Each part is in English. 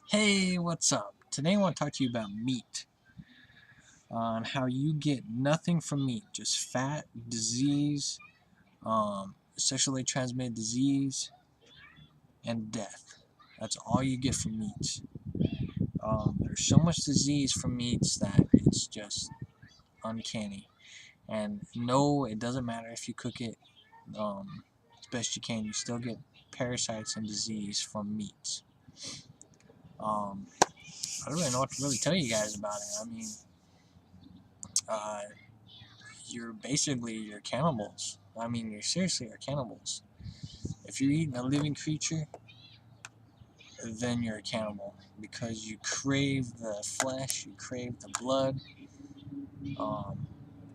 Hey, what's up? Today I want to talk to you about meat, on how you get nothing from meat, just fat, disease, sexually transmitted disease, and death. That's all you get from meats. There's so much disease from meats that it's just uncanny. And no, it doesn't matter if you cook it as best you can, you still get parasites and disease from meats. Um, I don't really know what to really tell you guys about it. I mean, uh, you're cannibals. I mean, you seriously are cannibals. If you're eating a living creature, then you're a cannibal because you crave the flesh, you crave the blood. Um,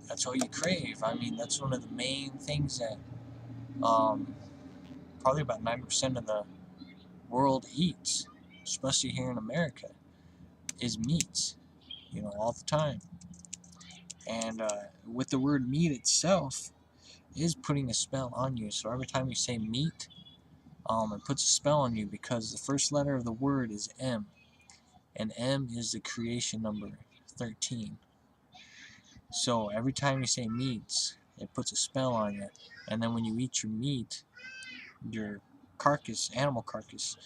that's all you crave. I mean, that's one of the main things that probably about 90% of the world eats, especially here in America, is meats. All the time. And with the word meat itself, is putting a spell on you. So every time you say meat, it puts a spell on you because the first letter of the word is M, and M is the creation number 13. So every time you say meats, it puts a spell on you, and then when you eat your meat, your carcass, animal carcass,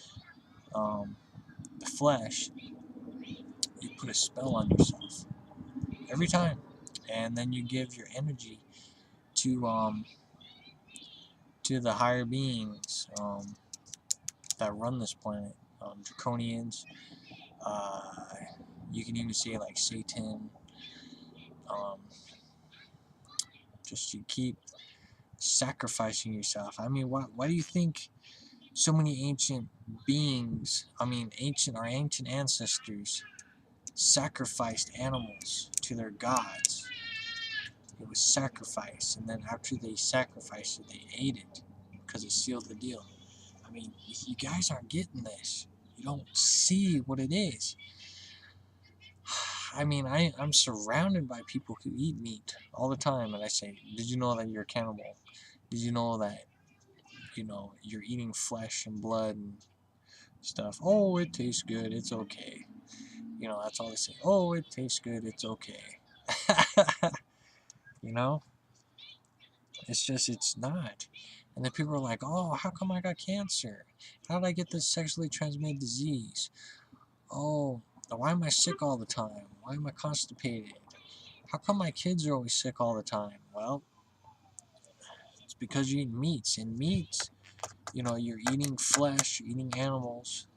the flesh, you put a spell on yourself every time, and then you give your energy to the higher beings that run this planet, draconians. Uh, you can even say like Satan. Um, just you keep sacrificing yourself. I mean, why do you think so many ancient beings, our ancient ancestors, sacrificed animals to their gods? It was sacrifice, and then after they sacrificed it, they ate it because it sealed the deal. I mean, you guys aren't getting this. You don't see what it is. I mean, I'm surrounded by people who eat meat all the time, and I say, did you know that you're a cannibal? Did you know that, you're eating flesh and blood and stuff? Oh, it tastes good, it's okay. That's all they say. Oh, it tastes good, it's okay. you know? It's not. And then people are like, oh, how come I got cancer? How did I get this sexually transmitted disease? Oh, why am I sick all the time? Why am I constipated? How come my kids are always sick all the time? Well, it's because you eat meats. And meats, you're eating flesh, you're eating animals,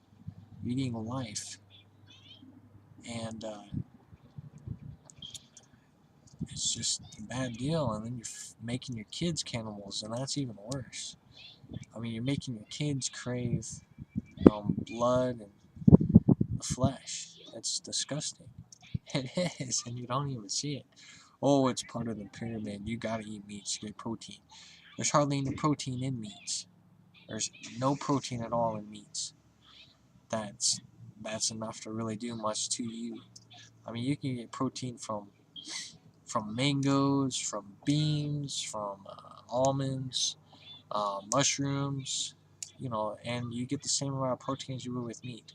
you're eating life. And it's just a bad deal. And then you're making your kids cannibals, and that's even worse. I mean, you're making your kids crave blood and the flesh. That's disgusting. It is, and you don't even see it. Oh, it's part of the pyramid. You gotta eat meats to get protein. There's hardly any protein in meats. There's no protein at all in meats. That's enough to really do much to you. I mean, you can get protein from mangoes, from beans, from almonds, mushrooms, and you get the same amount of protein as you would with meat.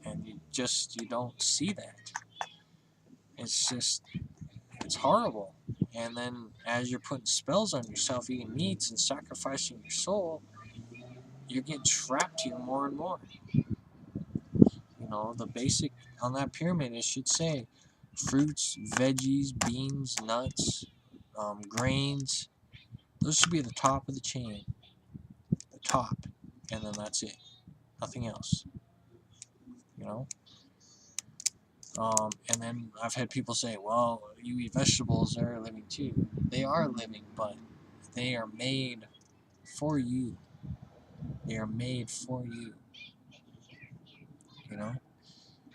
And you don't see that. It's horrible. And then as you're putting spells on yourself, eating meats and sacrificing your soul, you're getting trapped here more and more. The basic on that pyramid, it should say fruits, veggies, beans, nuts, grains. Those should be at the top of the chain, the top, and then that's it. Nothing else. You know. And then I've had people say, "Well, you eat vegetables; they're living too." They are living, but they are made for you. They are made for you. You know.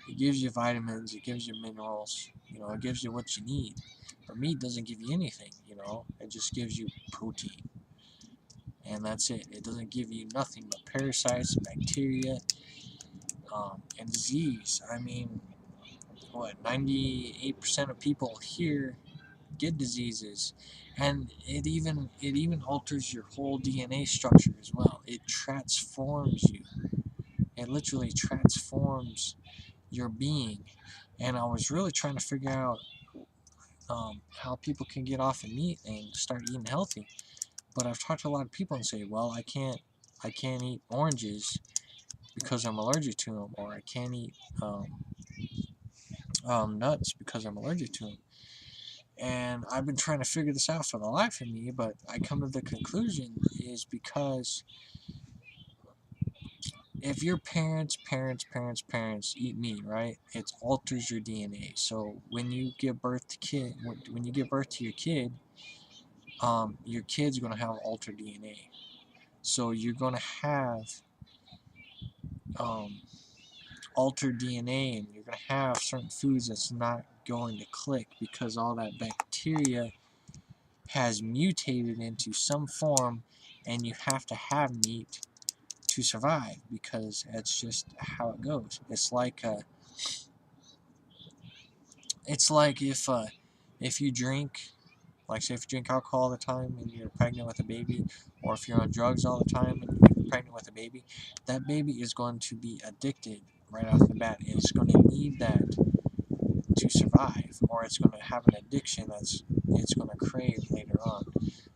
It gives you vitamins, it gives you minerals, it gives you what you need. But meat doesn't give you anything, it just gives you protein. And that's it. It doesn't give you nothing but parasites, bacteria, and disease. I mean, 98% of people here get diseases, and it even alters your whole DNA structure as well. It transforms you. It literally transforms your being. And I was really trying to figure out how people can get off of meat and start eating healthy. But I've talked to a lot of people and say, well, I can't eat oranges because I'm allergic to them, or I can't eat nuts because I'm allergic to them. And I've been trying to figure this out for the life of me, but I come to the conclusion is because if your parents eat meat, right, it alters your DNA. So when you give birth to your kid's gonna have altered DNA. So you're gonna have um, altered DNA, and you're gonna have certain foods that's not going to click because all that bacteria has mutated into some form, and you have to have meat to survive because that's just how it goes. It's like if you drink, like say if you drink alcohol all the time and you're pregnant with a baby, or if you're on drugs all the time and you're pregnant with a baby, that baby is going to be addicted right off the bat, and it's going to need that to survive, or it's going to have an addiction it's going to crave later on.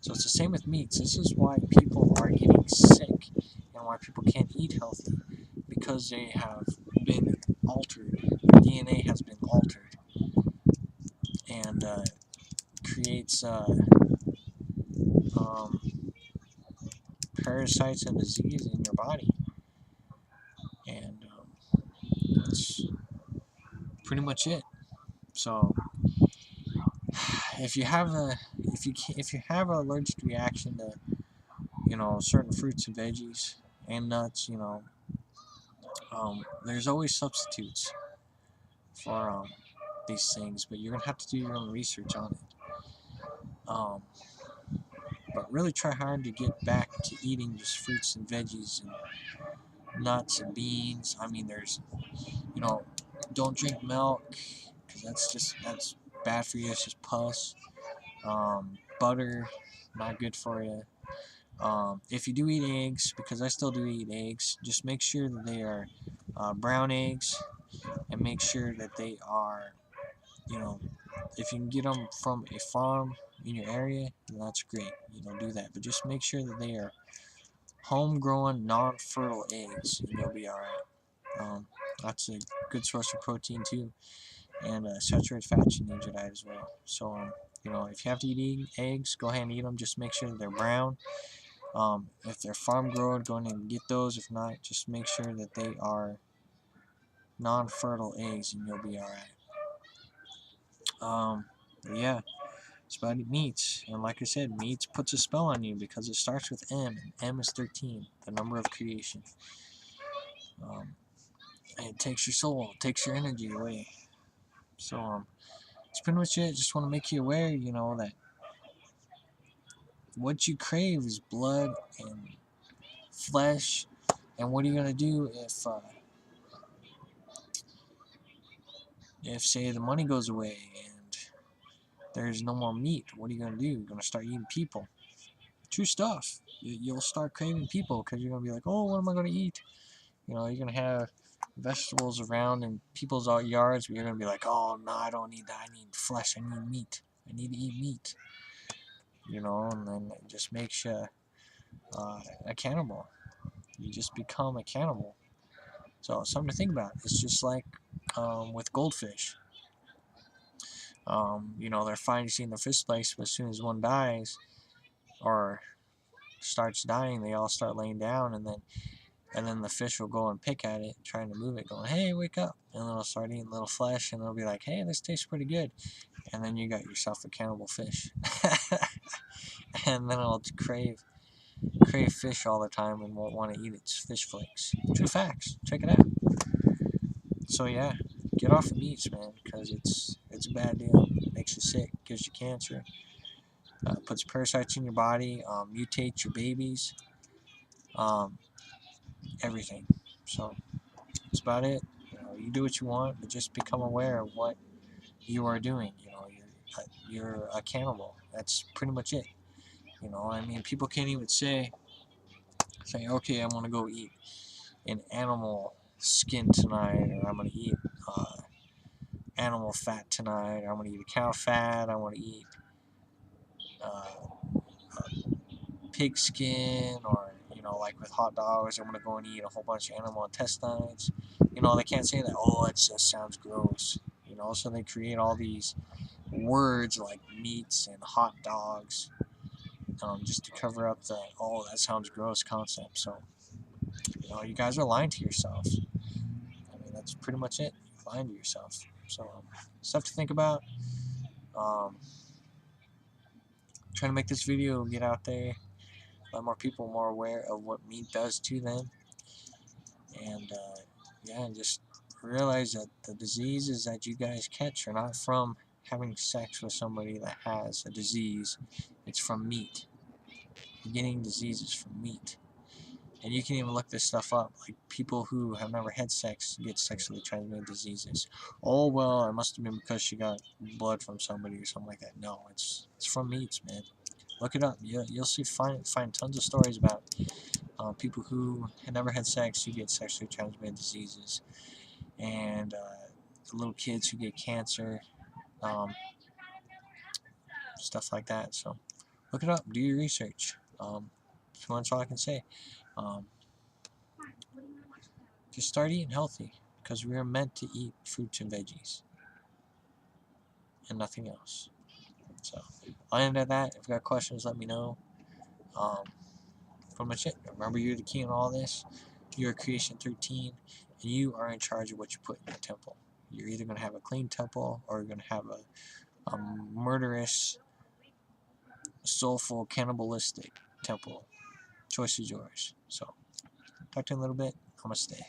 So it's the same with meats. This is why people are getting sick and why people can't eat healthy, because they have been altered. Their DNA has been altered, and creates um, parasites and disease in your body. And that's pretty much it. So if you have a if you have an allergic reaction to certain fruits and veggies and nuts, there's always substitutes for these things, but you're gonna have to do your own research on it. Um, but really try hard to get back to eating just fruits and veggies and nuts and beans. I mean, don't drink milk because that's bad for you. It's just pus. Butter, not good for you. If you do eat eggs, because I still do eat eggs, just make sure that they are brown eggs, and make sure that they are, if you can get them from a farm in your area, then that's great. Do that. But just make sure that they are homegrown, non-fertile eggs, and you'll be alright. That's a good source of protein too, and saturated fats you need in your diet as well. So, if you have to eat eggs, go ahead and eat them. Just make sure that they're brown. If they're farm grown, go ahead and get those. If not, just make sure that they are non-fertile eggs, and you'll be alright. Yeah, it's about meats, and like I said, meats puts a spell on you because it starts with M, and M is 13, the number of creation. And it takes your soul, it takes your energy away. So that's pretty much it. Just want to make you aware, that what you crave is blood and flesh. And what are you gonna do if say the money goes away and there's no more meat? What are you gonna do? You're gonna start eating people. True stuff. You'll start craving people because you're gonna be like, oh, what am I gonna eat? You're gonna have vegetables around in people's yards, but you're gonna be like, oh no, I don't need that. I need flesh. I need meat. I need to eat meat. And then it just makes you a cannibal. You just become a cannibal. So something to think about. It's just like with goldfish. They're fine seeing the fish place, but as soon as one dies or starts dying, they all start laying down, and then the fish will go and pick at it, trying to move it, going, "Hey, wake up!" And then it'll start eating little flesh, and it'll be like, "Hey, this tastes pretty good." And then you got yourself a cannibal fish, and then it'll crave fish all the time and won't want to eat its fish flakes. True facts. Check it out. So yeah, get off the meats, man, because it's a bad deal. It makes you sick, gives you cancer, puts parasites in your body, mutates your babies, um, everything. So that's about it. You do what you want, but just become aware of what you are doing. you're a cannibal. That's pretty much it. You know, I mean, people can't even say, okay, I'm gonna go eat an animal skin tonight, or I'm gonna eat animal fat tonight, or I'm gonna eat a cow fat, I want to eat pig skin, or like with hot dogs, I'm gonna go and eat a whole bunch of animal intestines. They can't say that. Oh, it just sounds gross. So they create all these words like meats and hot dogs, just to cover up the "oh, that sounds gross" concept. So you guys are lying to yourselves. I mean, that's pretty much it. You're lying to yourself. So stuff to think about. Trying to make this video get out there, let more people more aware of what meat does to them, and yeah, just realize that the diseases that you guys catch are not from having sex with somebody that has a disease. It's from meat. You're getting diseases from meat. And you can even look this stuff up. Like, people who have never had sex get sexually transmitted diseases. Oh, well, it must have been because she got blood from somebody or something like that. No, it's from meats, man. Look it up. You'll see find tons of stories about people who had never had sex who get sexually transmitted diseases, and little kids who get cancer, um, stuff like that. So look it up. Do your research. That's all I can say. Um, just start eating healthy, because we are meant to eat fruits and veggies and nothing else. So I'll end at that. If you got questions, let me know. Pretty much it. Remember, you're the key in all this. You're creation 13, and you are in charge of what you put in the temple. You're either going to have a clean temple, or you're going to have a murderous, soulful, cannibalistic temple. Choice is yours. So talk to you in a little bit. Namaste.